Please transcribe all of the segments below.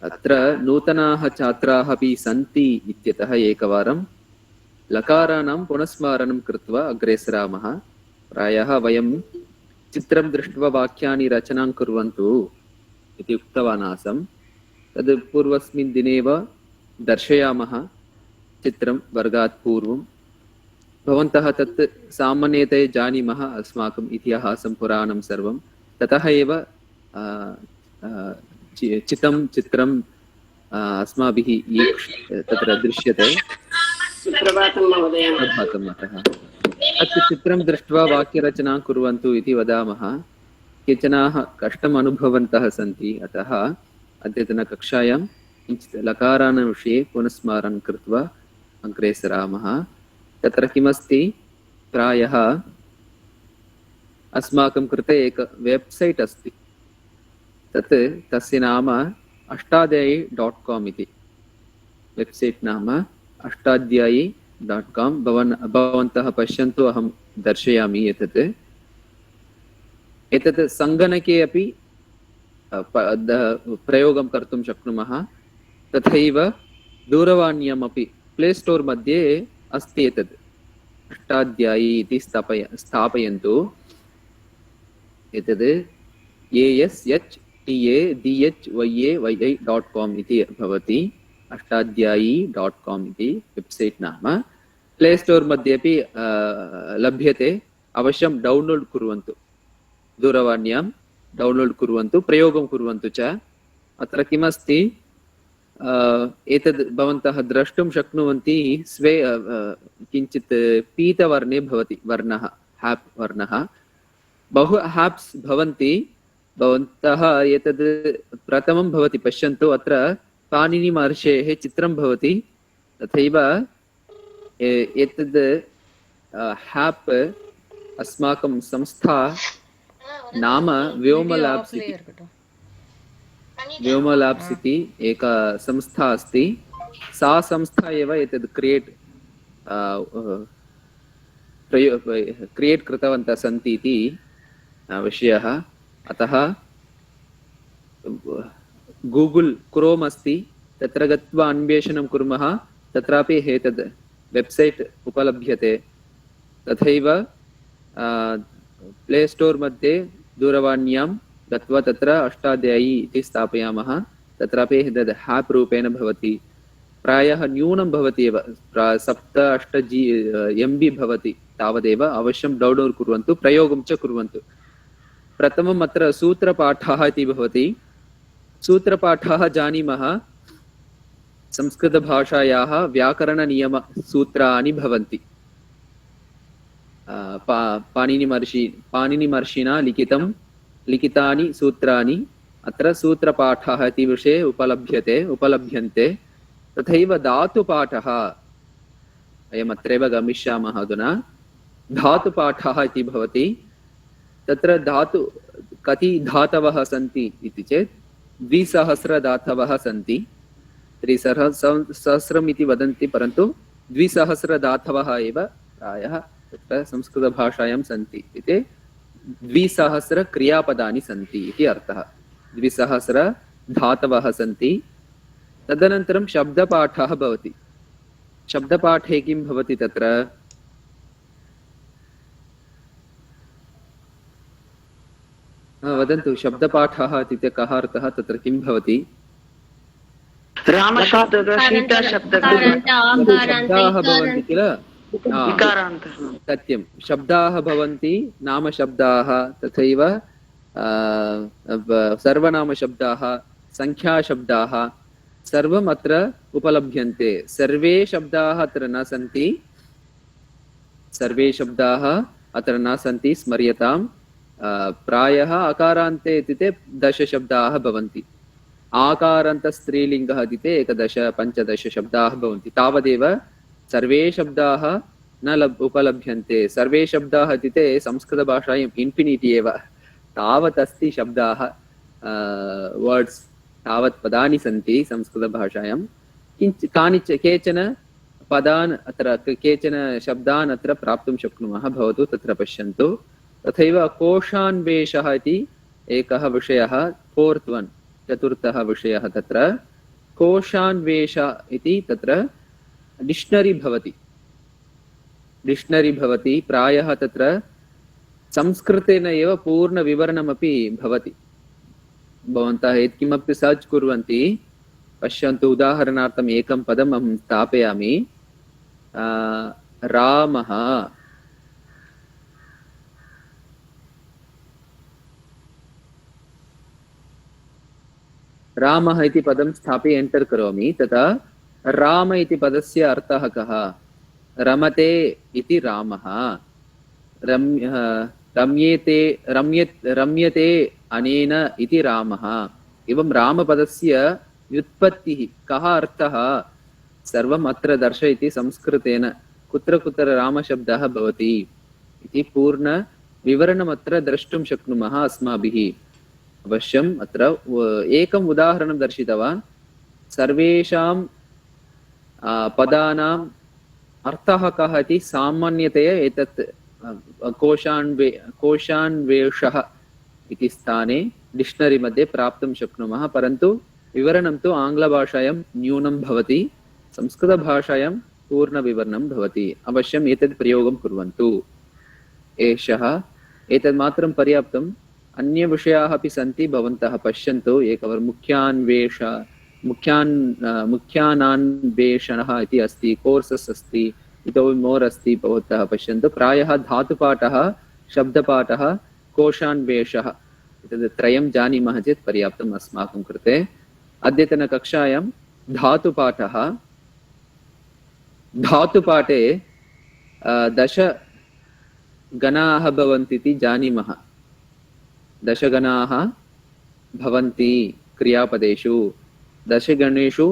अत्र नूतनाः छात्राः अपि सन्ति इत्यतः एकवारं लकाराणां पुनस्मारणं कृत्वा अग्रे सरामः। प्रायः वयं चित्रं दृष्ट्वा वाक्यानि रचनां कुर्वन्तु इति उक्तवान् आसम्। तद् पूर्वस्मिन् दिने एव दर्शयामः चित्रं वर्गात् पूर्वं। भवन्तः तत् सामान्यतया जानीमः अस्माकम् इतिहासं पुराणं सर्वं। ततः एव चित्रं अस्माभिः तत्र दृश्यते। सुप्रभातं महोदय। प्रभातं मतः तत् चित्रं दृष्ट्वा वाक्यरचनां कुर्वन्तु इति वदामः। केचनाः कष्टम् अनुभवन्तः सन्ति, अतः अद्यतनकक्षायां किञ्चित् लकाराणां विषये पुनस्मारणं कृत्वा अग्रे सरामः। तत्र किमस्ति, प्रायः अस्माकं कृते एक वेब्सैट् अस्ति। तस्य नाम अष्टाध्यायी.com इति वेब्सैट् नाम अष्टाध्यायी.com। भवन्तः पश्यन्तु, अहं दर्शयामि। एतत् सङ्गणके अपि प्रयोगं कर्तुं शक्नुमः, तथैव दूरवाण्यामपि प्ले स्टोर् मध्ये अस्ति। एतत् अष्टाध्यायी इति स्थापयन्तु। एतत् ASHTADHYAYI.com इति भवति। अष्टाध्यायी.com इति वेब्सैट् नाम। प्ले स्टोर् मध्ये अपि लभ्यते। अवश्यं डौन्लोड् कुर्वन्तु, दूरवाण्यां डौन्लोड् कुर्वन्तु, प्रयोगं कुर्वन्तु च। अत्र किमस्ति, एतद् भवन्तः द्रष्टुं शक्नुवन्ति। स्वे किञ्चित् पीतवर्णे भवति वर्णः, हाप् वर्णः। बहु हाप्स् भवन्ति। भवन्तः एतद् प्रथमं भवति पश्यन्तु। अत्र पाणिनिमहर्षेः चित्रं भवति। तथैव एतद् हाप् अस्माकं संस्था नाम व्योमलाब्स् इति एका संस्था अस्ति। सा संस्था एव एतद् क्रियेट् कृतवन्तः सन्ति इति विषयः। अतः गूगुल् क्रोम् अस्ति, तत्र गत्वा अन्वेषणं कुर्मः। तत्रापि एतद् वेब्सैट् उपलभ्यते। तथैव प्ले स्टोर् मध्ये दूरवाण्यां गत्वा तत्र अष्टाध्यायी इति स्थापयामः। तत्रापि एतद् हाप् रूपेण भवति। प्रायः न्यूनं भवति एव, 7-8 MB भवति। तावदेव। अवश्यं डौन्लोड् कुर्वन्तु, प्रयोगं च कुर्वन्तु। प्रथमम् अत्र सूत्रपाठः इति भवति। सूत्रपाठः जानीमः, संस्कृतभाषायाः व्याकरणनियमसूत्राणि भवन्ति। पाणिनिमहर्षिणा लिखितानि सूत्राणि अत्र सूत्रपाठः इति विषये उपलभ्यन्ते। तथैव धातुपाठः, वयम् अत्रैव गमिष्यामः अधुना। धातुपाठः इति भवति। तत्र कति धातवः सन्ति इति चेत् 2,000 धातवः सन्ति। 3,000 इति वदन्ति, परन्तु 2,000 धातवः एव प्रायः तत्र संस्कृतभाषायां सन्ति। इति 2,000 क्रियापदानि सन्ति इति अर्थः। 2,000 धातवः सन्ति। तदनन्तरं शब्दपाठः भवति। शब्दपाठे किं भवति, तत्र वदन्तु। शब्दपाठः इत्युक्ते कः अर्थः, तत्र किं भवति? शब्दाः भवन्ति किल, सत्यं। शब्दाः भवन्ति, नामशब्दाः, तथैव सर्वनामशब्दाः, संख्याशब्दाः, सर्वम् अत्र उपलभ्यन्ते। सर्वे शब्दाः अत्र न सन्ति। सर्वे शब्दाः अत्र न सन्ति, स्मर्यताम्। प्रायः अकारान्ते इत्युक्ते 10 शब्दाः भवन्ति। आकारान्तस्त्रीलिङ्गः इत्युक्ते 11-15 शब्दाः भवन्ति। तावदेव। सर्वे शब्दाः न उपलभ्यन्ते। सर्वे शब्दाः इत्युक्ते संस्कृतभाषायाम् इन्फिनिटि एव। तावत् अस्ति शब्दाः, वर्ड्स्, तावत् पदानि सन्ति संस्कृतभाषायां। केचन पदान् अत्र, केचन शब्दान् अत्र प्राप्तुं शक्नुमः। भवतु तत्र पश्यन्तु। तथैव कोशान्वेषः इति एकः विषयः, 4th one। चतुर्थः विषयः तत्र कोशान्वेष इति तत्र डिक्शनरी भवति। डिक्शनरी भवति प्रायः तत्र संस्कृतेन एव पूर्णविवरणमपि भवति। भवन्तः यत्किमपि सर्च् कुर्वन्ति पश्यन्तु, उदाहरणार्थम् एकं पदम् अहं स्थापयामि। रामः, रामः इति पदं स्थाप्य एंटर् करोमि। तथा राम इति पदस्य अर्थः कः? रमते इति रामः, रम्यते अनेन इति रामः। एवं रामपदस्य व्युत्पत्तिः, कः अर्थः, सर्वम् अत्र दर्शयति संस्कृतेन। कुत्र कुत्र रामशब्दः भवति इति पूर्ण विवरणमत्र द्रष्टुं शक्नुमः अस्माभिः। अवश्यम् अत्र एकम् उदाहरणं दर्शितवान्। सर्वेषां पदानाम् अर्थः कः इति सामान्यतया एतत् कोशान्वेषः इति स्थाने डिक्शनरी मध्ये प्राप्तुं शक्नुमः। परन्तु विवरणं तु आङ्ग्लभाषायां न्यूनं भवति, संस्कृतभाषायां पूर्णविवरणं भवति। अवश्यम् एतत् प्रयोगं कुर्वन्तु। एतत् मात्रं पर्याप्तम्। अन्यविषयाः अपि सन्ति, भवन्तः पश्यन्तु। एकवारं मुख्यानान्वेषणः इति अस्ति, कोर्सस् अस्ति, इतोपि मोर् अस्ति, भवन्तः पश्यन्तु। प्रायः धातुपाठः, शब्दपाठः, कोशान्वेषः, एतत् त्रयं जानीमः चेत् पर्याप्तम् अस्माकं कृते। अद्यतनकक्षायां धातुपाठः। धातुपाठे 10 गणाः भवन्ति इति जानीमः। 10 गणाः भवन्ति क्रियापदेषु। 10 गणेषु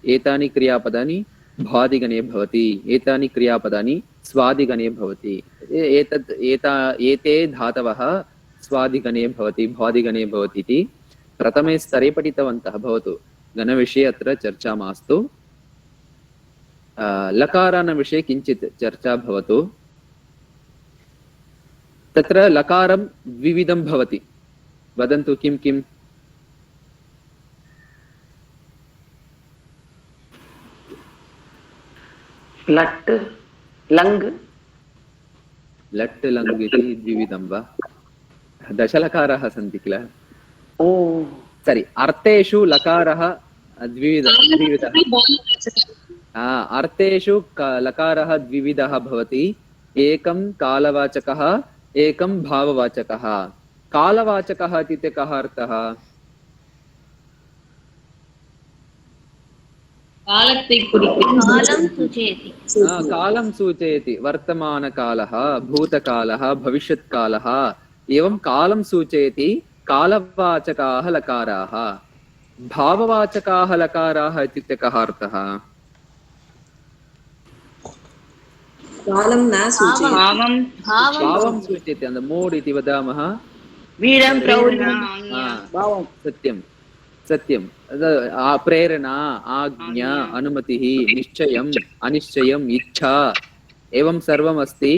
एतानि क्रियापदानि भ्वादिगणे भवति, एतानि क्रियापदानि स्वादिगणे भवति। एते धातवः स्वादिगणे भवति, भ्वादिगणे भवति इति प्रथमे स्तरे पठितवन्तः। भवतु, गणविषये अत्र चर्चा मास्तु। लकाराणां विषये किञ्चित् चर्चा भवतु। तत्र लकारं द्विविधं भवति, वदन्तु किं किम्? लट् लङ्। लट् लङ् इति द्विविधं वा? 10 लकाराः सन्ति किल? ओ सरि, अर्थेषु लकारः द्विविधः। अर्थेषु लकारः द्विविधः भवति। एकं कालवाचकः, एकं भाववाचकः। कालवाचकः इत्युक्ते कः अर्थः? कालं सूचयति। वर्तमानकालः, भूतकालः, भविष्यत्कालः, एवं कालं सूचयति कालवाचकाः लकाराः। भाववाचकाः लकाराः इत्युक्ते कः अर्थः? भावं सूचयति। मूड् इति वदामः। सत्यं सत्यं। प्रेरणा, आज्ञा, अनुमतिः, निश्चयम्, अनिश्चयम्, इच्छा, एवं सर्वम् अस्ति।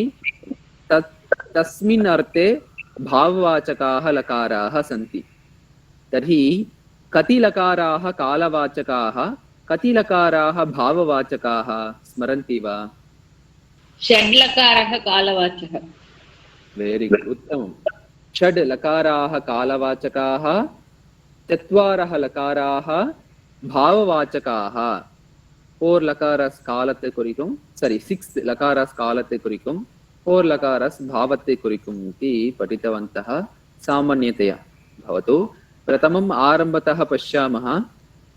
तस्मिन् अर्थे भाववाचकाः लकाराः सन्ति। तर्हि कति लकाराः कालवाचकाः, कति लकाराः भाववाचकाः स्मरन्ति वा? षड्लकारः कालवाचकः। वेरि गुड्, उत्तमं। 6 लकाराः कालवाचकाः, 4 लकाराः भाववाचकाः। 4 लकारास् कालते कुरिकुं, सरि 6 लकारास् कालते कुरिकुं, 4 लकारास् भावते कुरिकुम् इति पठितवन्तः सामान्यतया। भवतु, प्रथमम् आरम्भतः पश्यामः।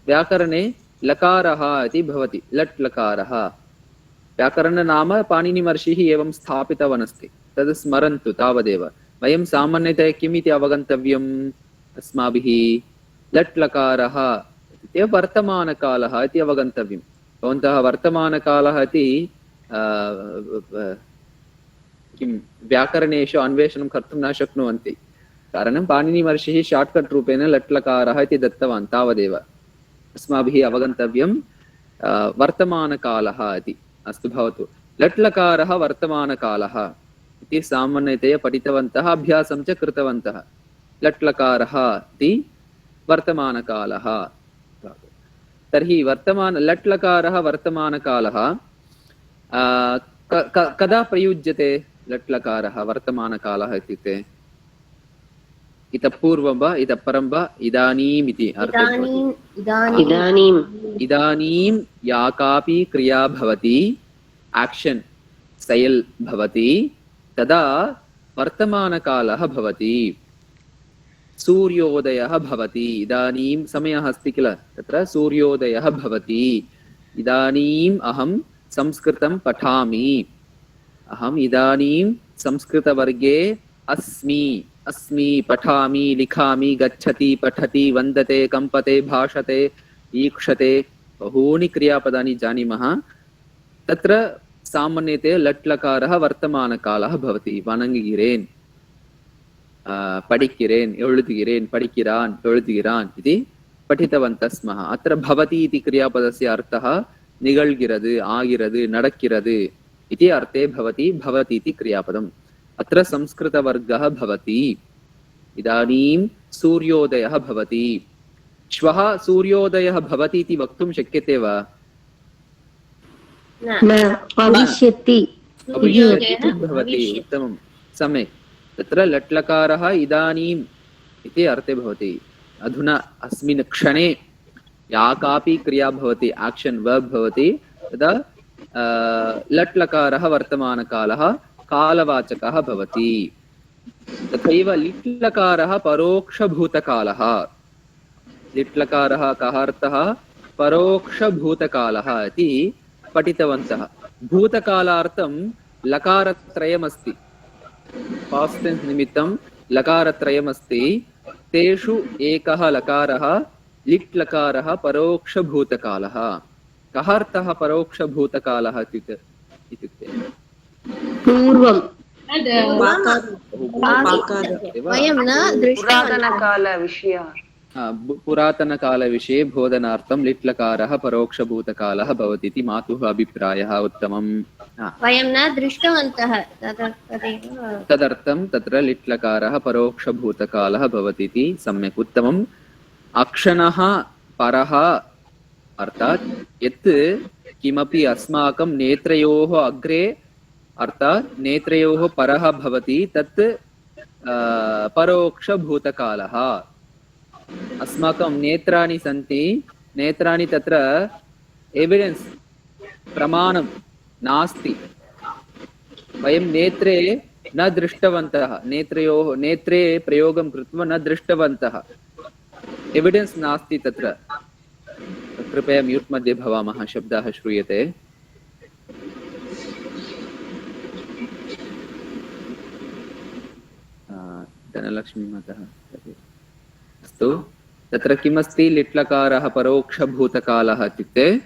व्याकरणे लकारः इति भवति, लट् लकारः। व्याकरणनाम पाणिनिमहर्षिः एवं स्थापितवान् अस्ति, तद् स्मरन्तु तावदेव। वयं सामान्यतया किम् इति अवगन्तव्यम् अस्माभिः? लट् लकारः इत्युक्ते वर्तमानकालः इति अवगन्तव्यं। भवन्तः वर्तमानकालः इति किं व्याकरणेषु अन्वेषणं कर्तुं न शक्नुवन्ति। कारणं पाणिनिमहर्षिः शार्ट्कट् रूपेण लट् लकारः इति दत्तवान्, तावदेव। अस्माभिः अवगन्तव्यं वर्तमानकालः इति। अस्तु, भवतु। लट् लकारः वर्तमानकालः इति सामान्यतया पठितवन्तः, अभ्यासं च कृतवन्तः। लट् लकारः इति वर्तमानकालः। तर्हि लट् लकारः वर्तमानकालः कदा प्रयुज्यते? लट् लकारः वर्तमानकालः इत्युक्ते इतः पूर्वं वा इतः परं वा इदानीम् इति अर्थे भवति। इदानीं या कापि क्रिया भवति, आक्षन् सैल् भवति, तदा वर्तमानकालः भवति। सूर्योदयः भवति, इदानीं समयः अस्ति किल, तत्र सूर्योदयः भवति। इदानीम् अहं संस्कृतं पठामि, अहम् इदानीं संस्कृतवर्गे अस्मि, पठामि, लिखामि, गच्छति, पठति, वन्दते, कम्पते, भाषते, ईक्षते, बहूनि क्रियापदानि जानीमः। तत्र सामान्यतया लट् लकारः वर्तमानकालः भवति। वणङ्गिरेन्, पठिक्किरेन्, एळुतुगिरेन्, पठिक्किरान्, एळुतुगिरान् इति पठितवन्तः स्मः। अत्र भवति इति क्रियापदस्य अर्थः निगळ्गिरदु, आगिरदु, नडक्किरदु इति अर्थे भवति इति क्रियापदम्। अत्र संस्कृतवर्गः भवति। इदानीं सूर्योदयः भवति। श्वः सूर्योदयः भवति इति वक्तुं शक्यते वा? भविष्यति। भवति, उत्तमं, सम्यक्। तत्र लट् लकारः इदानीम् इति अर्थे भवति। अधुना अस्मिन् क्षणे या कापि क्रिया भवति, आक्षन् वर्ब् भवति, तदा लट् लकारः वर्तमानकालः कालवाचकः भवति। तथैव लिट् लकारः परोक्षभूतकालः। लिट् लकारः कः अर्थः? परोक्षभूतकालः इति पठितवन्तः। भूतकालार्थं लकारत्रयमस्ति, पास्ट् टेन्स् निमित्तं लकारत्रयमस्ति। तेषु एकः लकारः लिट् लकारः परोक्षभूतकालः। कः अर्थः परोक्षभूतकालः इत्युक्ते? पूर्वं पुरातनकालविषये बोधनार्थं लिट् लकारः परोक्षभूतकालः भवति इति मातुः अभिप्रायः। उत्तमम्। वयं न दृष्टवन्तः, तदर्थं तत्र लिट् लकारः परोक्षभूतकालः भवति इति सम्यक्, उत्तमम्। अक्षणः परः अर्थात् यत् किमपि अस्माकं नेत्रयोः अग्रे अर्थात् नेत्रयोः परः भवति, तत् परोक्षभूतकालः। अस्माकं नेत्राणि सन्ति, नेत्राणि तत्र एविडेन्स्, प्रमाणं नास्ति। वयं नेत्रे न दृष्टवन्तः, नेत्रे प्रयोगं कृत्वा न दृष्टवन्तः, एविडेन्स् नास्ति तत्र। कृपया म्यूट् मध्ये भवामः, शब्दाः श्रूयते। धनलक्ष्मीमातः अस्तु। तत्र किमस्ति? लिट् लकारः परोक्षभूतकालः इत्युक्ते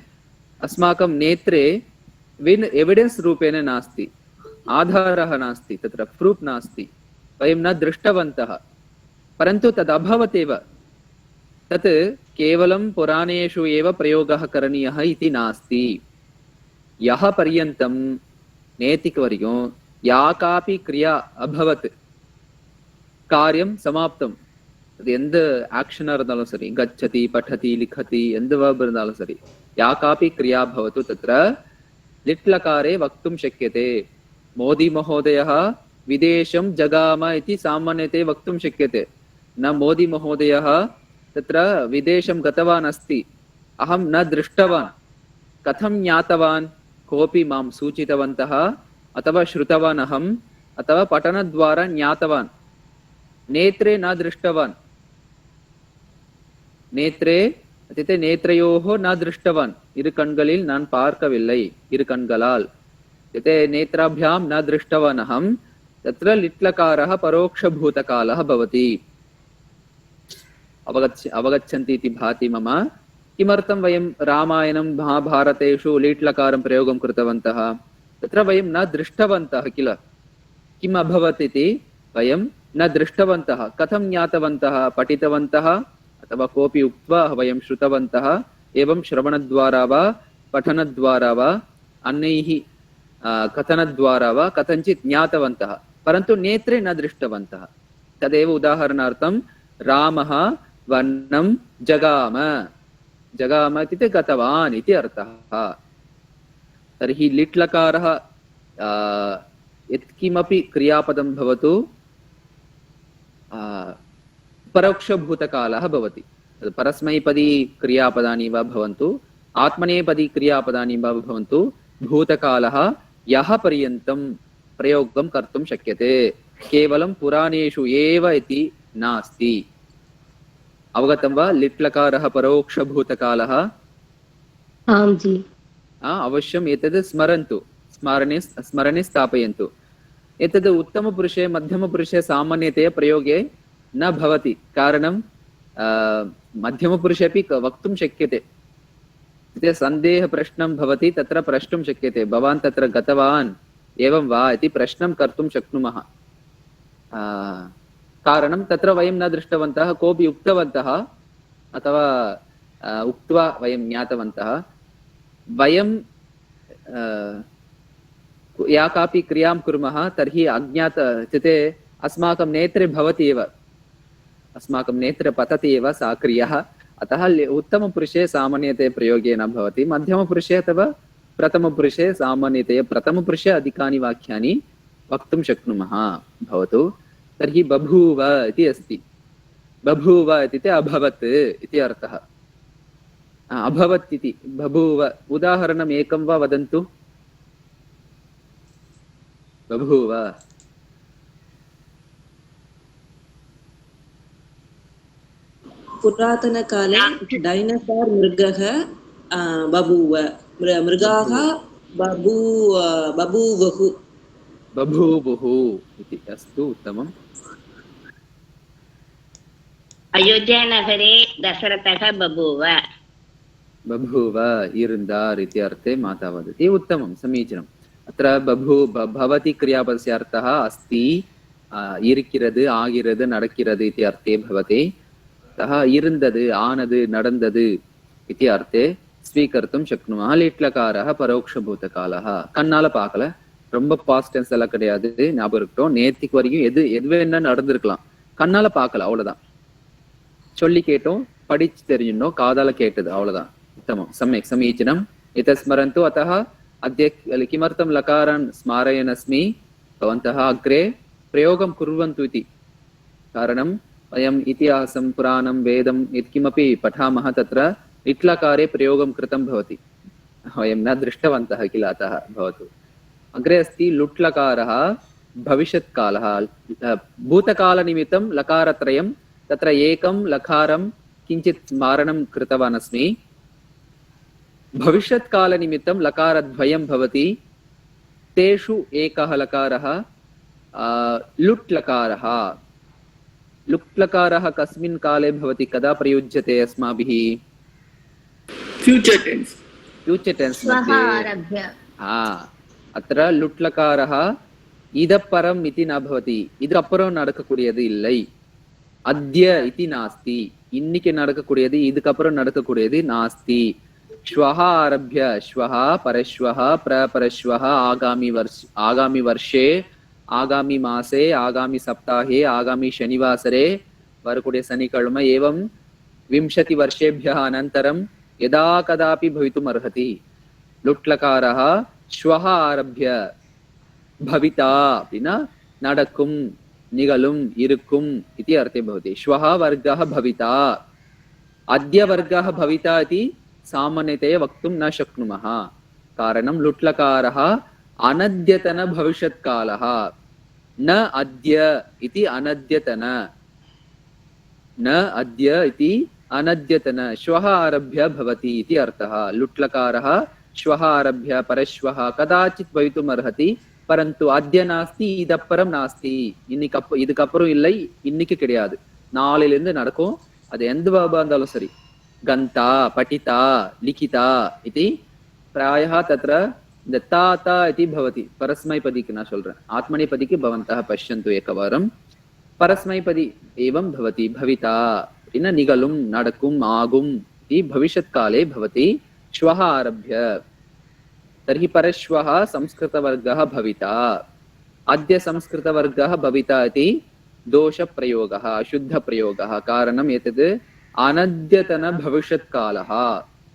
अस्माकं नेत्रे एविडेन्स् रूपेण नास्ति, आधारः नास्ति, तत्र प्रूफ् नास्ति, वयं न दृष्टवन्तः, परन्तु तदभवत् एव। तत् केवलं पुराणेषु एव प्रयोगः करणीयः इति नास्ति। यः पर्यन्तं नैतिकवर्यो या कापि क्रिया अभवत्, कार्यं समाप्तं, எந்த ஆக்ஷனா இருந்தாலும் சரி, गच्छति, पठति, लिखति, எந்த verb இருந்தாலும் சரி, या कापि क्रिया भवतु तत्र लिट् लकारे वक्तुं शक्यते। मोदी महोदयः विदेशं जगाम इति सामान्यतया वक्तुं शक्यते। न मोदी महोदयः तत्र विदेशं गतवान् अस्ति, अहं न दृष्टवान्, कथं ज्ञातवान्? कोऽपि मां सूचितवन्तः, अथवा श्रुतवान् अहम्, अथवा पठनद्वारा ज्ञातवान्। नेत्रे न दृष्टवान्, நேத்ரே இत्युक्ते நேத்ரயோः न दृष्टवान्, இரு கண்களில் நான் பார்க்கவில்லை, இரு கண்களால் इत्युक्ते नेत्राभ्यां न दृष्टवान् अहं। तत्र लिट् लकारः परोक्षभूतकालः भवति। अवगच्छन्ति इति भाति मम। किमर्थं वयं रामायणं महाभारतेषु लिट् लकारं प्रयोगं कृतवन्तः? तत्र वयं न दृष्टवन्तः किल, किम् अभवत् इति वयं न दृष्टवन्तः। कथं ज्ञातवन्तः? पठितवन्तः, अथवा कोऽपि उक्त्वा वयं श्रुतवन्तः, एवं श्रवणद्वारा वा पठनद्वारा वा अन्यैः कथनद्वारा वा कथञ्चित् ज्ञातवन्तः, परन्तु नेत्रे न दृष्टवन्तः। तदेव उदाहरणार्थं रामः वनं जगाम जगाम इत्युक्ते गतवान् इति अर्थः तर्हि लिट् लकारः यत्किमपि क्रियापदं भवतु परोक्षभूतकालः भवति परस्मैपदी क्रियापदानि वा भवन्तु आत्मनेपदी क्रियापदानि वा भवन्तु भूतकालः यः पर्यन्तं प्रयोगं कर्तुं शक्यते केवलं पुराणेषु एव इति नास्ति अवगतं वा लिट् लकारः परोक्षभूतकालः आं जी अवश्यम् एतद् स्मरन्तु स्मरणे स्थापयन्तु एतद् उत्तमपुरुषे मध्यमपुरुषे सामान्यतया प्रयोगे न भवति कारणं मध्यमपुरुषे अपि वक्तुं शक्यते सन्देहप्रश्नं भवति तत्र प्रष्टुं शक्यते भवान् तत्र गतवान् एवं वा इति प्रश्नं कर्तुं शक्नुमः कारणं तत्र वयं न दृष्टवन्तः कोऽपि उक्तवन्तः अथवा उक्त्वा वयं ज्ञातवन्तः वयं या कापि क्रियां कुर्मः तर्हि अज्ञात इत्युक्ते अस्माकं नेत्रे भवति एव अस्माकं नेत्रे पतति एव सा क्रिया अतः उत्तमपुरुषे सामान्यतया प्रयोगे न भवति मध्यमपुरुषे अथवा प्रथमपुरुषे सामान्यतया प्रथमपुरुषे अधिकानि वाक्यानि वक्तुं शक्नुमः भवतु तर्हि बभूव इति अस्ति बभूव इत्युक्ते अभवत् इति अर्थः अभवत् इति बभूव उदाहरणम् एकं वा वदन्तु बभूव पुरातनकाले डैनोसार् मृगः बभूव मृगाः बभूवुः बभूवुः इति अस्तु उत्तमम् अयोध्यानगरे दशरथः बभूव बभूव इरुन्दार् इति अर्थे माता वदति उत्तमं समीचीनम् अत्र भवति क्रियापदस्य अर्थः अस्ति இருக்கிறது ஆகிறது நடக்கிறது इति अर्थे भवति अतः இருந்தது ஆனது நடந்தது इति अर्थे स्वीकर्तुं शक्नुमः लिट् लकारः परोक्षभूतकालः கண்ணால பார்க்கல ரொம்ப பாஸ்ட் டென்ஸ் எல்லாம் கிடையாது ஞாபகம் இருக்கட்டும் நேத்திக்கு வரைக்கும் எது வேணா நடந்திருக்கலாம் கண்ணால பார்க்கல அவ்வளவுதான் சொல்லி கேட்டோம் படிச்சு தெரிஞ்சிடணும் காதால கேட்டது அவ்வளவுதான் उत्तमं सम्यक् समीचीनम् एतत् स्मरन्तु अतः अद्य किमर्थं लकारान् स्मारयन् अस्मि भवन्तः अग्रे प्रयोगं कुर्वन्तु इति कारणं वयम् इतिहासं पुराणं वेदं यत्किमपि पठामः तत्र लिट् लकारे प्रयोगं कृतं भवति वयं न दृष्टवन्तः किल अतः भवतु अग्रे अस्ति लुट् लकारः भविष्यत्कालः भूतकालनिमित्तं लकारत्रयं तत्र एकं लकारं किञ्चित् स्मारणं कृतवान् अस्मि भविष्यत्कालनिमित्तं लकारद्वयं भवति तेषु एकः लकारः लुट् लकारः लुट् लकारः कस्मिन् काले भवति कदा प्रयुज्यते अस्माभिः फ्यूचर टेन्स स्वहारभ्य अत्र लुट् लकारः इदपरम् इति न भवति इदपरं நடக்கக்கூடியது இல்லை अद्य इति नास्ति இன்னைக்கு நடக்கக்கூடியது இதுக்கப்புறம் நடக்கக்கூடியது नास्ति श्वः आरभ्य श्वः परश्वः प्रपरश्वः आगामी वर्षे आगामी मासे आगामी सप्ताहे आगामी शनिवासरे वरकुडे शनिकिळमे एवं 20 वर्षेभ्यः अनन्तरं यदा कदापि भवितुम् अर्हति लुट् लकारः श्वः आरभ्य भविता विना நடக்கும் निगलुम् इरुक्कुम् इति अर्थे भवति श्वः वर्गः भविता अद्य वर्गः भविता इति सामान्यतया वक्तुं न शक्नुमः कारणं लुट् लकारः अनद्यतन भविष्यत्कालः न अद्य इति अनद्यतन न अद्य इति अनद्यतन श्वः आरभ्य भवति इति अर्थः लुट् लकारः श्वः आरभ्य परश्वः कदाचित् भवितुम् अर्हति परन्तु अद्य नास्ति இதப்பறம் नास्ति இதுக்கப்புறம் இல்லை இன்னைக்கு கிடையாது நாளையில இருந்து நடக்கும் அது எந்த பாபா இருந்தாலும் சரி गन्ता पठिता लिखिता इति प्रायः तत्र दत्ताता इति भवति परस्मैपदीకి न சொல்றேன் आत्मनेपदीக்கு भवन्तः पश्यन्तु एकवारं परस्मैपदी एवं भवति भविता इति निगलुं நடக்கும் ஆகும் इति भविष्यत्काले भवति श्वः आरभ्य तर्हि परश्वः संस्कृतवर्गः भविता अद्य संस्कृतवर्गः भविता इति दोषप्रयोगः अशुद्धप्रयोगः कारणम् एतद् अनद्यतन भविष्यत्कालः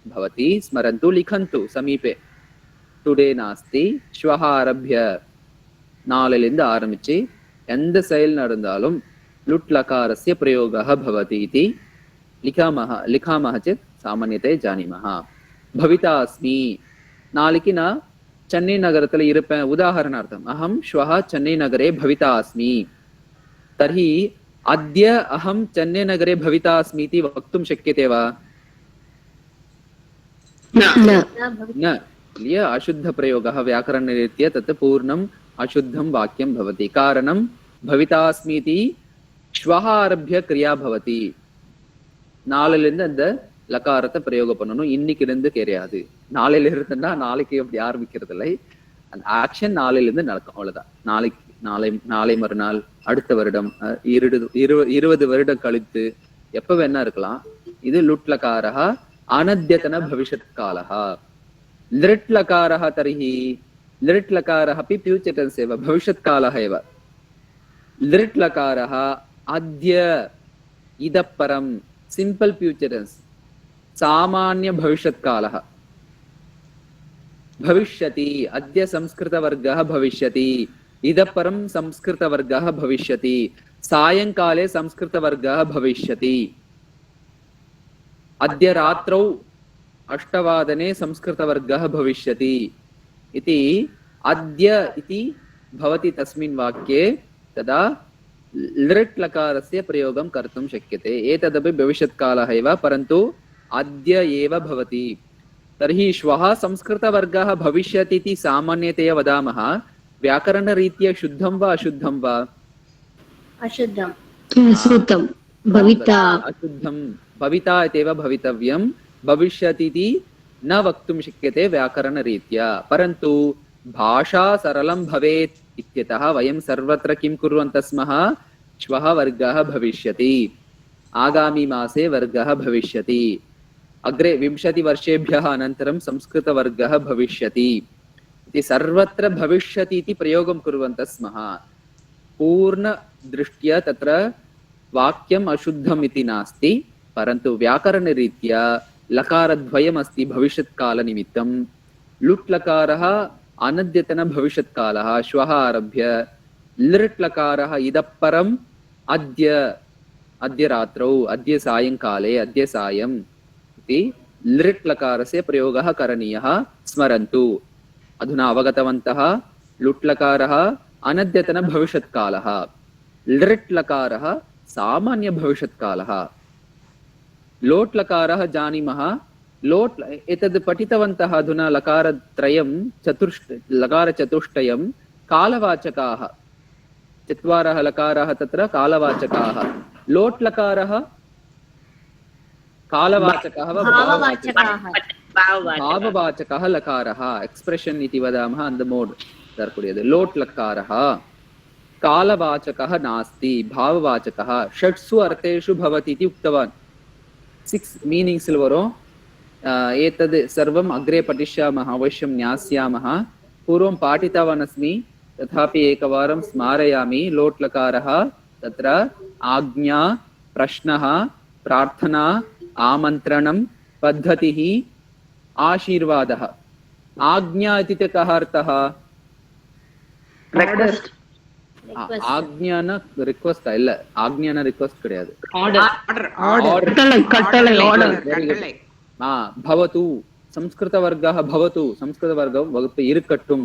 भवति स्मरन्तु लिखन्तु समीपे टुडे नास्ति श्वः आरभ्य நாளிலிருந்து ஆரம்பிச்சு எந்த செயல் நடந்தாலும் லுட் லகாரஸ்ய பிரயோகः भवति इति लिखामः चेत् सामान्यतया जानीमः भविता अस्मि நாளைக்கு நான் சென்னை நகரத்துல இருப்பேன் உதாहरणार्थम् अहं श्वः चेन्नै नगरे भविता अस्मि तर्हि अद्य अहं चेन्नै नगरे भविता अस्मि इति वक्तुं शक्यते वा न अशुद्ध प्रयोगः व्याकरणरीत्या तत् पूर्णम् अशुद्धं वाक्यं भवति कारणं भविता अस्मि इति श्वः आरभ्य क्रिया भवति நாளையிலிருந்து அந்த லகாரத்தை பிரயோகம் பண்ணணும் இன்னைக்கிலிருந்து கிடையாது நாளையில இருந்துன்னா நாளைக்கு அப்படி ஆரம்பிக்கிறது இல்லை அந்த ஆக்ஷன் நாளையிலிருந்து நடக்கும் அவ்வளவுதான் நாளை மறுநாள் அடுத்த வருடம் 20 வருடம் கழித்து எப்ப வேணா இருக்கலாம் இது லுட் லகாரः अनद्यतन भविष्यत् कालः लिट् लकारः तर्हि लिट् लकारः अपि फ्यूचर् टेन्स् एव भविष्यत् कालः एव लिट् लकारः अद्य इतः परं सिम्पल् फ्यूचर् टेन्स् सामान्य भविष्यत् कालः भविष्यति अद्य संस्कृतवर्गः भविष्यति इतः परं संस्कृतवर्गः भविष्यति सायंकाले संस्कृतवर्गः भविष्यति अद्य रात्रौ 8 संस्कृतवर्गः भविष्यति इति अद्य इति भवति तस्मिन् वाक्ये तदा लिट् लकारस्य प्रयोगं कर्तुं शक्यते एतदपि भविष्यत्कालः एव परन्तु अद्य एव भवति तर्हि श्वः संस्कृतवर्गः भविष्यति इति सामान्यतया वदामः व्याकरणरीत्या शुद्धं वा अशुद्धं वा अशुद्धम् अशुद्धं भविता अशुद्धं भविता इत्येव भवितव्यं भविष्यति इति न वक्तुं शक्यते व्याकरणरीत्या परन्तु भाषा सरलं भवेत् इत्यतः वयं सर्वत्र किं कुर्वन्तः स्मः श्वः वर्गः भविष्यति आगामी मासे वर्गः भविष्यति अग्रे 20 वर्षेभ्यः अनन्तरं संस्कृतवर्गः भविष्यति इति सर्वत्र भविष्यति इति प्रयोगं कुर्वन्तः स्मः पूर्णदृष्ट्या तत्र वाक्यम् अशुद्धम् इति नास्ति परन्तु व्याकरणरीत्या लकारद्वयम् अस्ति भविष्यत्कालनिमित्तं लुट् लकारः अनद्यतन भविष्यत्कालः श्वः आरभ्य लिट् लकारः इतः परम् अद्य रात्रौ अद्य सायंकाले अद्य सायम् इति लिट् लकारस्य प्रयोगः करणीयः स्मरन्तु अधुना अवगतवन्तः लुट् लकारः अनद्यतन भविष्यत्कालः लिट् लकारः सामान्य भविष्यत्कालः लोट् लकारः जानीमः लोट् एतद् पठितवन्तः अधुना लकारत्रयं लकारचतुष्टयं कालवाचकाः 4 लकाराः तत्र कालवाचकाः लोट् लकारः कालवाचकः वा भाववाचकः लकारः एक्स्प्रेशन् इति वदामः अन्द मोड् तर्कुडियते लोट् लकारः कालवाचकः नास्ति भाववाचकः 6 अर्थेषु भवति इति उक्तवान् 6 मीनिङ्ग्स् वरुम् एतद् सर्वम् अग्रे पठिष्यामः अवश्यं ज्ञास्यामः पूर्वं पाठितवान् अस्मि तथापि एकवारं स्मारयामि लोट् लकारः तत्र आज्ञा प्रश्नः प्रार्थना आमन्त्रणं पद्धतिः आशीर्वादः आज्ञा इति कः अर्थः आज्ञान रिक्वेस्ट இல்ல ஆக்ஞான ரிக்வெஸ்ட் கிடையாது கட்டளை भवतु संस्कृतवर्गः भवतु संस्कृतवर्गं वகுப்பு இருக்கட்டும்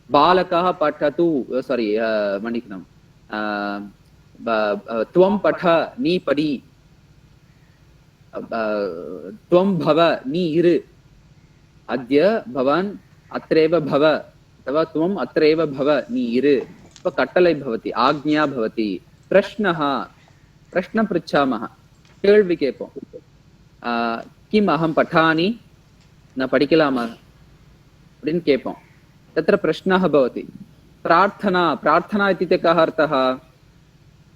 बालकः पठतु सारी मणिकनं त्वं पठ नी पढि त्वं भव नी इरु अद्य भवान् अत्रैव भव अथवा त्वम् अत्रैव भव नी इरु कट्टलै भवति आज्ञा भवति प्रश्नः प्रश्नं पृच्छामः केळ्वि केप्पों किम् अहं पठामि न पठिकलामा अप्पडिनु केप्पों तत्र प्रश्नः भवति प्रार्थना प्रार्थना इति कः अर्थः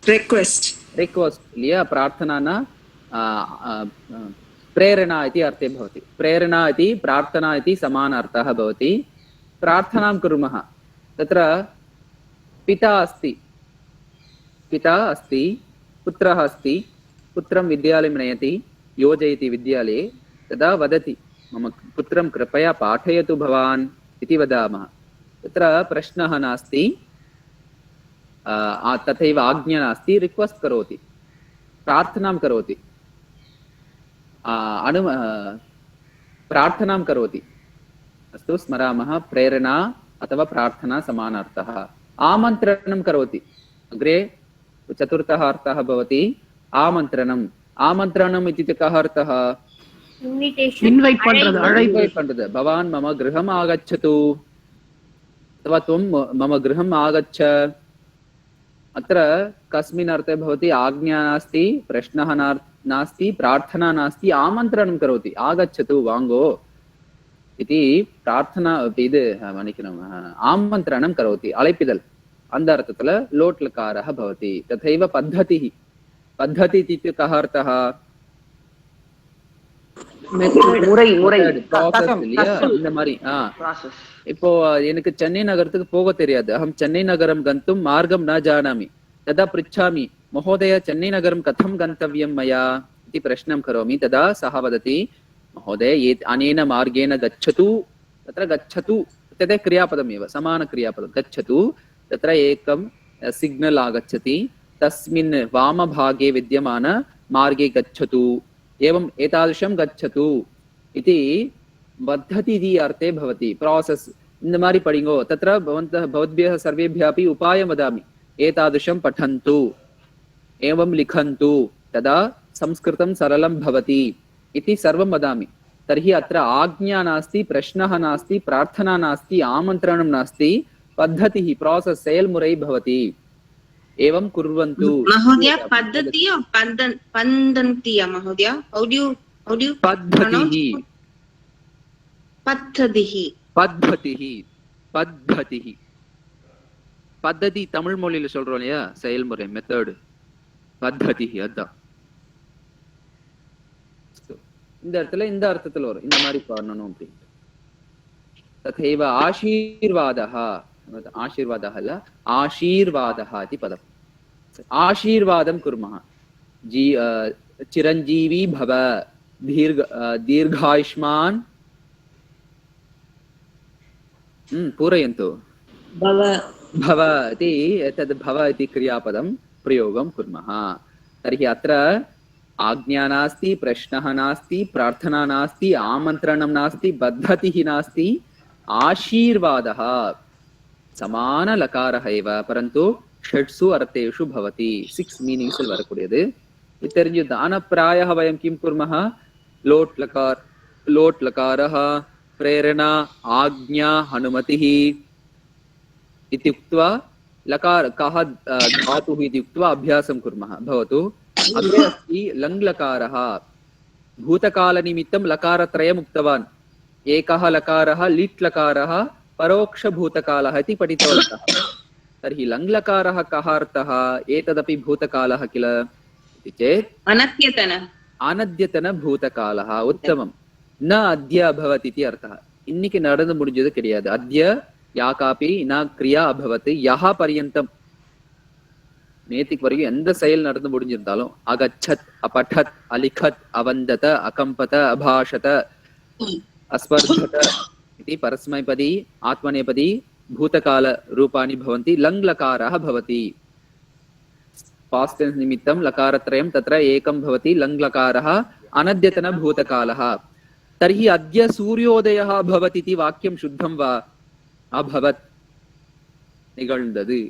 रिक्वेस्ट लिया प्रार्थना न प्रेरणा इति अर्थे भवति प्रेरणा इति प्रार्थना इति समानार्थः भवति प्रार्थनां कुर्मः तत्र पिता अस्ति पुत्रः अस्ति पुत्रं विद्यालयं नयति योजयति विद्यालये तदा वदति मम पुत्रं कृपया पाठयतु भवान् इति वदामः। तत्र प्रश्नः नास्ति, तथैव आज्ञा नास्ति, रिक्वेस्ट् करोति, प्रार्थनां करोति, प्रार्थनां करोति। अस्तु, स्मरामः, प्रेरणा अथवा प्रार्थना समानार्थः। आमन्त्रणं करोति, अग्रे चतुर्थः अर्थः भवति आमन्त्रणम्। आमन्त्रणम् इत्युक्ते कः अर्थः? इन्वैट् पण्डது, भवान् मम गृहम् आगच्छतु अथवा त्वं मम गृहम् आगच्छ। अत्र कस्मिन् अर्थे भवति? आज्ञा नास्ति, प्रश्नः नास्ति, प्रार्थना नास्ति, आमन्त्रणं करोति, आगच्छतु वाङ्गो इति प्रार्थना இது மன்னிக்கணும், ஆமந்திரணம் கரோதி, அழைப்பிதழ். அந்த அர்த்தத்துல லோட் லகாரः भवति। तथैव पद्धतिः, पद्धति इत्युक्ते कः अर्थः? முறை முறை இந்த மாதிரி இப்போ எனக்கு சென்னை நகரத்துக்கு போக தெரியாது, अहं चेन्नै नगरं गन्तुं मार्गं न जानामि, तदा पृच्छामि महोदय चेन्नै नगरं कथं गन्तव्यं मया इति प्रश्नं करोमि। तदा सः वदति महोदय अनेन मार्गेण गच्छतु। तत्र गच्छतु तद् क्रियापदमेव, समानक्रियापदं। गच्छतु, तत्र एकं सिग्नल् आगच्छति, तस्मिन् वामभागे विद्यमान मार्गे गच्छतु, एवम् एतादृशं गच्छतु इति पद्धति इति अर्थे भवति, प्रोसेस्। இந்த மாதிரி படிங்கோ, तत्र भवद्भ्यः सर्वेभ्यः अपि उपायं वदामि, एतादृशं पठन्तु, एवं लिखन्तु, तदा संस्कृतं सरलं भवति इति सर्वं वदामि। तर्हि अत्र आज्ञा नास्ति, प्रश्नः नास्ति, प्रार्थना नास्ति, आमन्त्रणं नास्ति, पद्धतिः, प्रोसेस्, सेल्मुरै भवति। एवं कुर्वन्तु। महोदय पद्धति पन्दन्ति महोदय, how do you पद्धतिः, पद्धतिः पद्धतिः, पद्धतिः, பद्धதி தமிழ் மொழியில சொல்றோம் இல்லையா, செயல்முறை, மெத்தட், பद्धதி, அதான் இந்த இடத்துல இந்த அர்த்தத்துல வரும், இந்த மாதிரி பண்ணணும் அப்படின்ட்டு। तथैव आशीर्वादः, आशीर्वादः अल्ल, आशीर्वादः इति पदम्। आशीर्वादं कुर्मः, चिरञ्जीवी भव, दीर्घायुष्मान्, पूरयन्तु, भव इति, तद् भव इति क्रियापदं प्रयोगं कुर्मः। तर्हि अत्र आज्ञा नास्ति, प्रश्नः नास्ति, प्रार्थना नास्ति, आमन्त्रणं नास्ति, पद्धतिः नास्ति, आशीर्वादः समानलकारः एव, परन्तु षट्सु अर्थेषु भवति, 6 मीनिङ्ग्स् वरக்கூடியது। இது தெரிஞ்சது. ஆனா प्रायः वयं किं कुर्मः? लोट् लकारः, प्रेरणा, आज्ञा, अनुमतिः इति उक्त्वा लकार कः धातुः इति उक्त्वा अभ्यासं कुर्मः। भवतु, अग्रे अस्ति लङ् लकारः। भूतकालनिमित्तं लकारत्रयम् उक्तवान्। एकः लकारः लिट् लकारः, परोक्षभूतकालः इति पठितवन्तः। तर्हि लङ् लकारः कः अर्थः? एतदपि भूतकालः किल इति चेत् अनद्यतन भूतकालः। उत्तमं। न अद्य अभवत् इति अर्थः। இன்னைக்கு நடந்து முடிஞ்சது கிடையாது. अद्य या कापि न क्रिया अभवत्, यः पर्यन्तं நேத்திக்கு வரைக்கும் எந்த செயல் நடந்து முடிஞ்சிருந்தாலும் அகச்சத், अपठत्, अलिखत्, अवन्दत, अकम्पत, अभाषत, अस्पर्धत इति परस्मैपदी आत्मनेपदी भूतकाल रूपाणि भवन्ति। लङ् लकारः भवति। पास्ट् टेन्स् निमित्तं लकारत्रयं, तत्र एकं भवति लङ् लकारः, अनद्यतन भूतकालः। तर्हि अद्य सूर्योदयः अभवत् इति वाक्यं शुद्धं वा? अभवत्, निगळ्न्दது।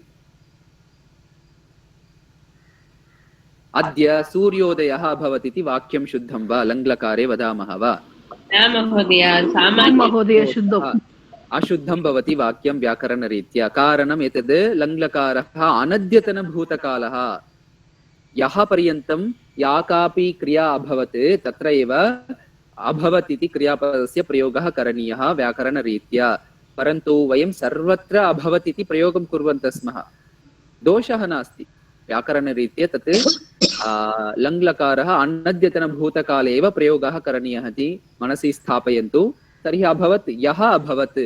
अद्य सूर्योदयः अभवत् इति वाक्यं शुद्धं वा? लङ् लकारे वदामः वा? महोदय शुद्धम्। अशुद्धं भवति वाक्यं व्याकरणरीत्या। कारणम् एतद् लङ् लकारः अनद्यतन भूतकालः। यः पर्यन्तं या कापि क्रिया अभवत् तत्र एव अभवत् इति क्रियापदस्य प्रयोगः करणीयः व्याकरणरीत्या। परन्तु वयं सर्वत्र अभवत् इति प्रयोगं कुर्वन्तः स्मः। दोषः नास्ति, व्याकरणरीत्या तत् लङ् लकारः अनद्यतन भूतकाले एव प्रयोगः करणीयः इति मनसि स्थापयन्तु। तर्हि अभवत्, यः अभवत्,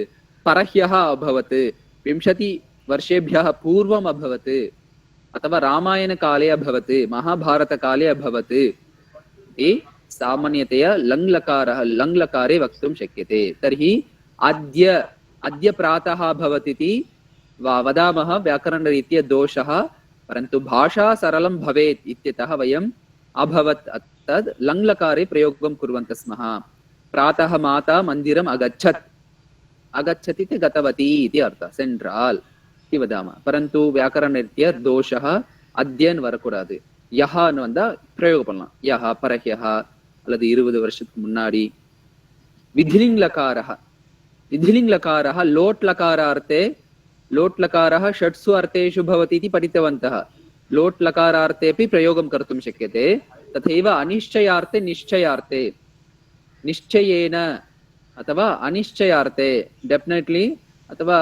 परह्यः अभवत्, 20 वर्षेभ्यः पूर्वम् अभवत् अथवा रामायणकाले अभवत् महाभारतकाले अभवत् इति सामान्यतया लङ्लकारे वक्तुं शक्यते। तर्हि अद्य प्रातः अभवत् इति वदामः व्याकरणरीत्या दोषः, परन्तु भाषा सरलं भवेत् इत्यतः वयम् अभवत् तद् लङ्लकारे प्रयोगं कुर्वन्तः स्मः। प्रातः माता मन्दिरम् अगच्छत् इति गतवती इति अर्थः, सेण्ट्राल् इति वदामः। परन्तु व्याकरणरीत्या दोषः अद्यन् வரக்கூடாது, யஹான்னு வந்தா பிரயோகம் பண்ணலாம், யஹ பரஹ்யஹ அல்லது 20 வருஷத்துக்கு முன்னாடி। विधिलिङ्गलकारः लोट् लकारः षट्सु अर्थेषु भवति इति पठितवन्तः। लोट् लकारार्थे अपि प्रयोगं कर्तुं शक्यते। तथैव अनिश्चयार्थे निश्चयेन अथवा अनिश्चयार्थे डेफिनेट्लि अथवा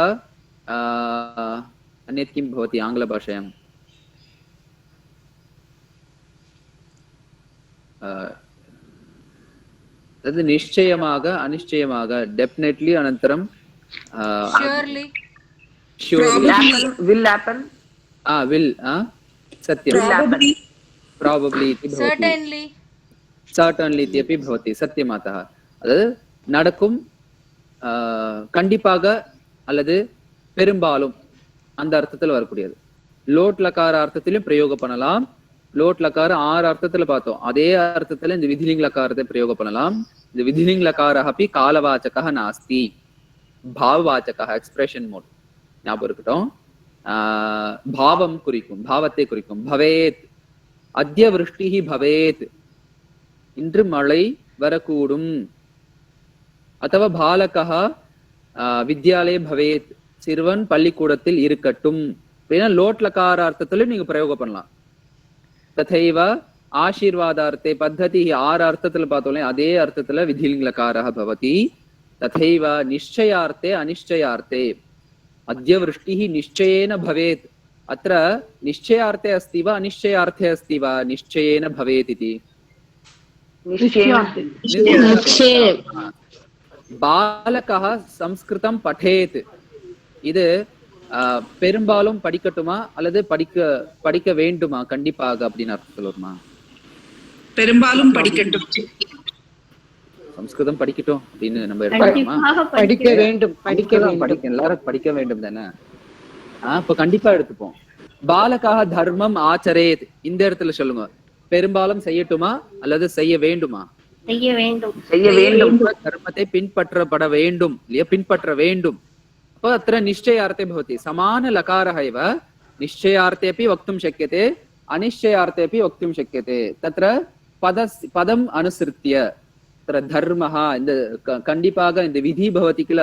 अन्यत् किं भवति आङ्ग्लभाषायां तद् निश्चयमाग अनिश्चयमाग डेफिनेट्लि अनन्तरं will happen सत्यं probably इति भवति, certainly इति अपि भवति, सत्यमातः अதாவது நடக்கும் கண்டிப்பாக அல்லது பெரும்பாலும் அந்த அர்த்தத்தில் வரக்கூடியது। லோட் லகார அர்த்தத்திலும் பிரயோகம் பண்ணலாம்। லோட் லகார 6 அர்த்தத்துல பார்த்தோம், அதே அர்த்தத்துல இந்த விதிலிங் லகாரத்தை பிரயோகம் பண்ணலாம்। இந்த விதிலிங் லகாரः अपि कालवाचकः नास्ति, भाववाचकः, एक्सप्रेशन मोड ஞாபகம் இருக்கட்டும்। भावं குறிக்கும், भावத்தை குறிக்கும்। भवेत् अद्य वृष्टिः भवेत्, இன்று மழை வரக்கூடும்। अथवा बालकः विद्यालये भवेत्, சிறுவன் பள்ளிக்கூடத்தில் இருக்கட்டும் அப்படினா லோட் லகார அர்த்தத்துல நீங்க பிரயோகம் பண்ணலாம்। तथैव आशीर्वादार्थे पद्धति 6 अर्थத்துல பார்த்தோம்ல, அதே அர்த்தத்துல விதிலிங் லகாரः भवति। तथैव निश्चयार्थे अनिश्चयार्थे अद्य वृष्टिः निश्चयेन भवेत्, अत्र निश्चयार्थे अस्ति वा अनिश्चयार्थे अस्ति वा, निश्चयेन भवेत् इति। बालकः संस्कृतं पठेत्, இது பெரும்பாலும் படிக்கட்டுமா அல்லது படிக்க வேண்டுமா கண்டிப்பாக அப்படின்னு அர்த்தத்தில் வருமா? பெரும்பாலும் படிக்கட்டும், சம்ஸ்கிருதம் படிக்கட்டும் அப்படின்னு நம்ம எடுத்துக்கலாமா? படிக்க வேண்டும், எல்லாரும் படிக்க வேண்டும் தானே? இப்ப கண்டிப்பா எடுத்துப்போம்। பாலகாக தர்மம் ஆச்சரேத், இந்த இடத்துல சொல்லுங்க, பெரும்பாலும் செய்யட்டுமா அல்லது செய்ய வேண்டுமா? செய்ய வேண்டும் தர்மத்தை பின்பற்றப்பட வேண்டும் இல்லையா, பின்பற்ற வேண்டும்। அப்ப अत्र निश्चयार्थे भवति, समान लकारः एव निश्चयार्थे अपि वक्तुं शक्यते, अनिश्चयार्थे अपि वक्तुं शक्यते। तत्र पदम् अनुसृत्य तत्र धर्मः, இந்த கண்டிப்பாக இந்த விதி भवति किल,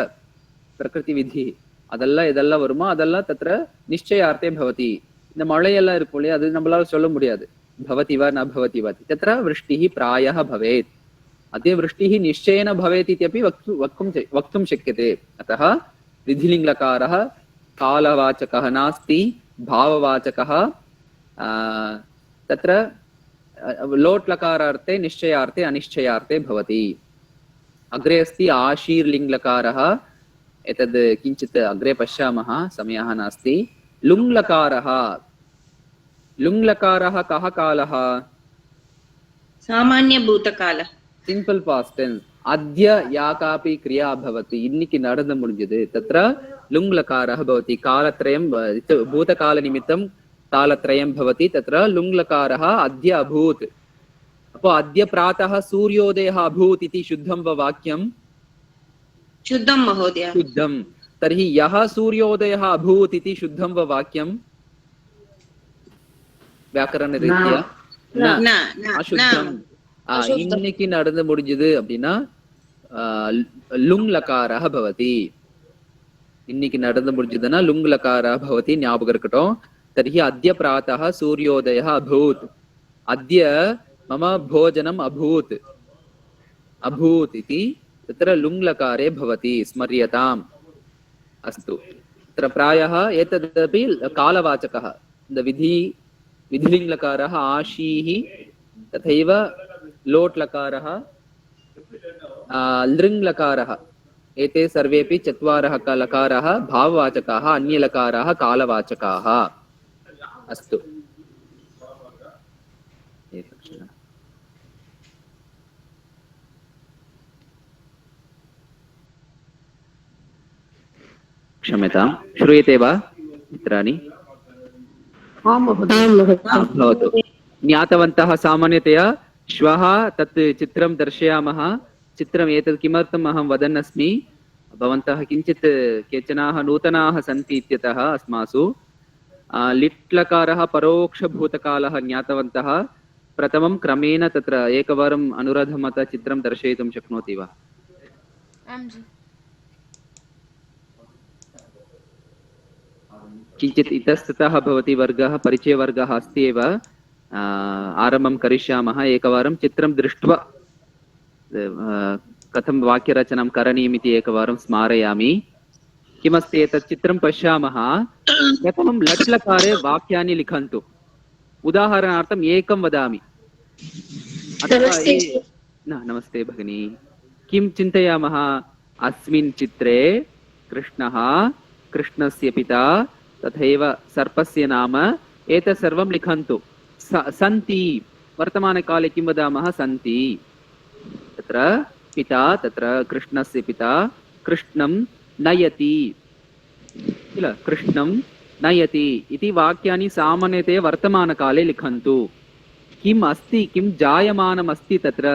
प्रकृति विधि, அதெல்லாம் இதெல்லாம் வருமா, அதெல்லாம் तत्र निश्चयार्थे भवति। இந்த மழையெல்லாம் இருக்கும் இல்லையா, அது நம்மளால சொல்ல முடியாது, भवति वा न भवति वा। तत्र वृष्टिः प्रायः भवेत्, अद्य वृष्टिः निश्चयेन भवेत् इत्यपि वक्तुं शक्यते। अतः विधिलिङ्गलकारः कालवाचकः नास्ति, भाववाचकः। तत्र लोट् लकारार्थे निश्चयार्थे अनिश्चयार्थे भवति। अग्रे अस्ति आशीर्लिङ्गलकारः, एतद् किञ्चित् अग्रे पश्यामः, समयः नास्ति। लुङ्लकारः, लुङ्लकारः कः कालः? सामान्य भूतकालः, सिंपल पास्ट टेंस। अद्य या कापि क्रिया भवति, इन्निकि நடந்து முடிஞ்சது, तत्र लुङ् लकारः भवति। कालत्रयं भूतकालनिमित्तं कालत्रयं भवति, तत्र लुङ् लकारः अद्य अभूत्। अपो अद्य प्रातः सूर्योदयः अभूत् इति शुद्धं वा वाक्यं? शुद्धं महोदय, शुद्धं। तर्हि यः सूर्योदयः अभूत् इति शुद्धं वा वाक्यं? व्याकरणरीत्या अशुद्धं। இன்னைக்கு நடந்து முடிஞ்சது அப்படின்னா லுங் லகாரः भवति, இன்னைக்கு நடந்து முடிஞ்சதுன்னா லுங் லகாரः भवति, ஞாபகம் இருக்கட்டும்। तर्हि अद्य प्रातः सूर्योदयः अभूत्, अद्य मम भोजनम् अभूत्, अभूत् इति तत्र लुङ् लकारे भवति, स्मर्यताम्। अस्तु, तत्र प्रायः एतदपि कालवाचकः। विधिलिङ् लकारः आशीः, तथैव लोट् लकारः, लृङ् लकारः, एते सर्वेपि 4 लकाराः भाववाचकाः, अन्यलकाराः कालवाचकाः। अस्तु। क्षम्यतां श्रूयते वा मित्राणि? आं महोदय। आं महोदय। भवतु ज्ञातवन्तः सामान्यतया श्वः तत् चित्रं दर्शयामः। चित्रम् एतत् किमर्थम् अहं वदन् अस्मि, भवन्तः किञ्चित् केचनाः नूतनाः सन्ति इत्यतः अस्मासु लिट्लकारः परोक्षभूतकालः ज्ञातवन्तः। प्रथमं क्रमेण तत्र एकवारम् अनुराधमत चित्रं दर्शयितुं शक्नोति वा? किञ्चित् इतस्ततः भवति वर्गः परिचयवर्गः अस्ति एव, आरम्भं करिष्यामः। एकवारं चित्रं दृष्ट्वा कथं वाक्यरचनां करणीयमिति एकवारं स्मारयामि। किमस्ति एतत् चित्रं पश्यामः। प्रथमं लट्लकारे वाक्यानि लिखन्तु। उदाहरणार्थम् एकं वदामि। नमस्ते भगिनी। किं चिन्तयामः? अस्मिन् चित्रे कृष्णः, कृष्णस्य पिता तथैव सर्पस्य नाम एतत् सर्वं लिखन्तु। सन्ति, वर्तमानकाले किं वदामः? सन्ति। तत्र पिता, तत्र कृष्णस्य पिता कृष्णं नयति किल, कृष्णं नयति इति वाक्यानि सामान्यतया वर्तमानकाले लिखन्तु। किम् अस्ति, किं जायमानम् अस्ति तत्र?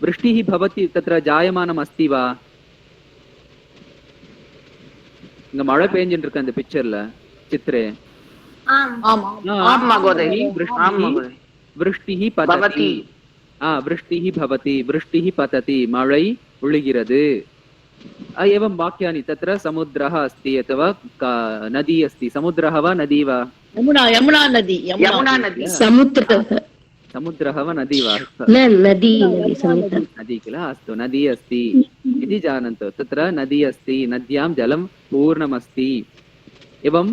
वृष्टिः भवति, तत्र जायमानम् अस्ति वा? இங்க மழை பெஞ்சிட்டு இருக்கு அந்த பிக்சர்ல, சித்ரே. वृष्टिः पतति, वृष्टिः भवति, वृष्टिः पतति, मळै उळिगिरदु। एवं वाक्यानि। तत्र समुद्रः अस्ति अथवा नदी अस्ति। समुद्रः वा नदी वा? यमुना नदी। समुद्रः वा नदी वा? नदी किल? अस्तु, नदी अस्ति इति जानन्तु। तत्र नदी अस्ति, नद्यां जलं पूर्णमस्ति। एवं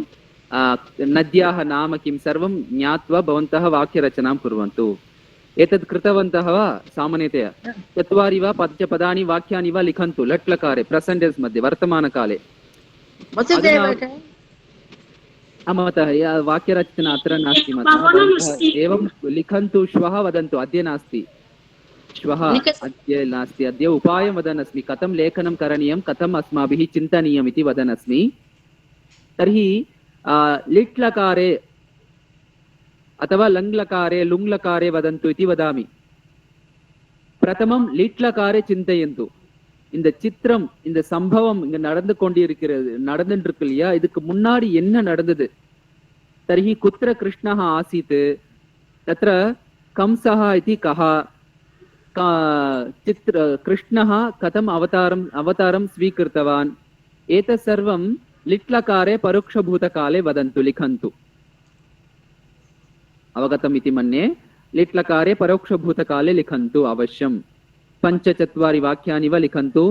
नद्याः नाम किं सर्वं ज्ञात्वा भवन्तः वाक्यरचनां कुर्वन्तु। एतत् कृतवन्तः वा? सामान्यतया 4 वा 5 पदानि वाक्यानि वा लिखन्तु लट्लकारे, प्रेजेंट टेन्स मध्ये, वर्तमानकाले। मतः वाक्यरचना अत्र नास्ति। एवं लिखन्तु। श्वः वदन्तु, अद्य नास्ति। श्वः, अद्य नास्ति। अद्य उपायं वदन् अस्मि, कथं लेखनं करणीयं, कथम् अस्माभिः चिन्तनीयम् इति वदन् अस्मि। तर्हि लिट्लकारे अथवा लङ्लकारे, लुङ्लकारे वदन्तु इति वदामि। प्रथमं लिट्लकारे चिन्तयन्तु। இந்த சித்திரம், இந்த சம்பவம் இங்க நடந்து கொண்டிருக்கிறது, நடந்துட்டு இருக்கு இல்லையா? இதுக்கு முன்னாடி என்ன நடந்தது? தர்ஹி குத்திர கிருஷ்ணः ஆசீத், தத்ர கம்சः इति कः, चित्र कृष्णः कथम् अवतारं स्वीकृतवान्, एतत् सर्वं लिट्लकारे परोक्षभूतकाले वदन्तु, लिखन्तु। अवगतम् इति मन्ये। लिट्लकारे परोक्षभूतकाले लिखन्तु अवश्यं। 5-4 वाक्यानि वा लिखन्तु।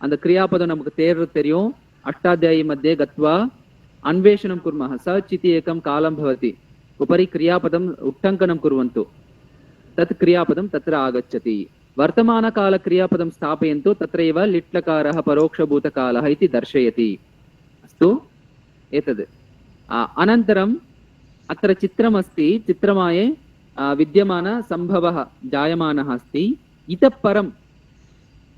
அந்த क्रियापदं நமக்கு தேர்வு தெரியும்। अष्टाध्यायी मध्ये गत्वा अन्वेषणं कुर्मः। सर्च् इति एकं कालं भवति, उपरि क्रियापदम् उट्टङ्कनं कुर्वन्तु। तत् क्रियापदं तत्र आगच्छति। वर्तमानकालक्रियापदं स्थापयन्तु। तत्रैव लिट्लकारः परोक्षभूतकालः इति दर्शयति। अस्तु, एतद्। अनन्तरम् अत्र चित्रमस्ति। चित्रमाये विद्यमान संभवः जायमानः अस्ति। इतः परं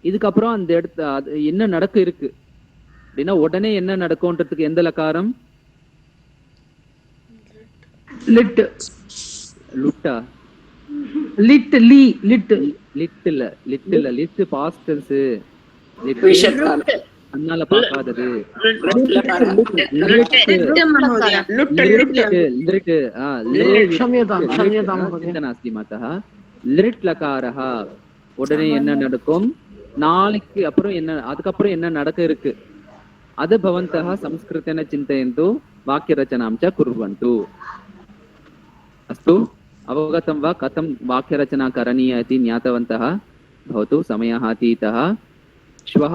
இதுக்கப்புறம் அந்த இடத்து என்ன நடக்க இருக்கு அப்படின்னா, உடனே என்ன நடக்கும்ன்றதுக்கு எந்த லகாரம்? லிட். லுட்டா? லிட், லி, லிட். லிட் இல்ல, லிட் இல்ல, லிட் பாஸ்ட் டென்ஸ். அண்ணால பார்க்காதது. நாஸ்தி மாதா. லிட் லகாரஹ, உடனே என்ன நடக்கும், நாளைக்கு அப்புறம் என்ன, அதுக்கப்புறம் என்ன நடக்க இருக்கு, அது भवन्तः संस्कृतेन चिन्तयन्तु, वाक्यरचनां च कुर्वन्तु। अस्तु, अवगतं वा कथं वाक्यरचना करणीया इति ज्ञातवन्तः? भवतु, समयः अतीतः। श्वः